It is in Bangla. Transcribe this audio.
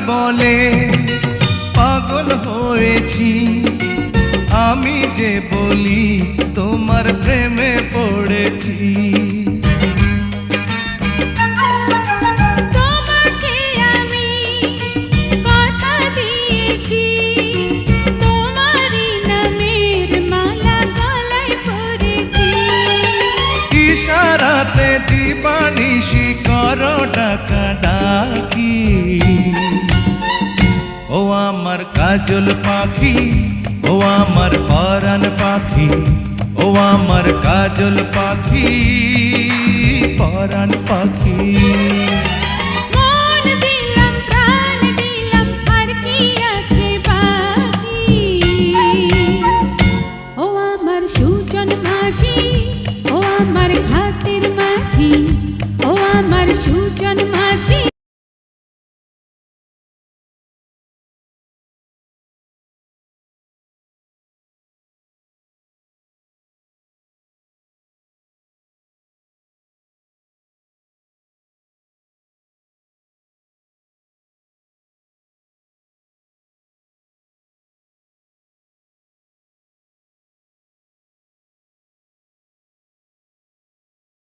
বলে পাগল হয়েছি, আমি যে বলি তোমার প্রেমে পড়েছি। তোমাকে আমি কথা দিয়েছি, তোমারই নামের মালা গলায় পরেছি। ইশারাতে দিবানিশি করো ডাকাডাকি, ও আমার কাজল পাখি, ও আমার পরাণ পাখি, ও আমার কাজল পাখি, পরাণ পাখি।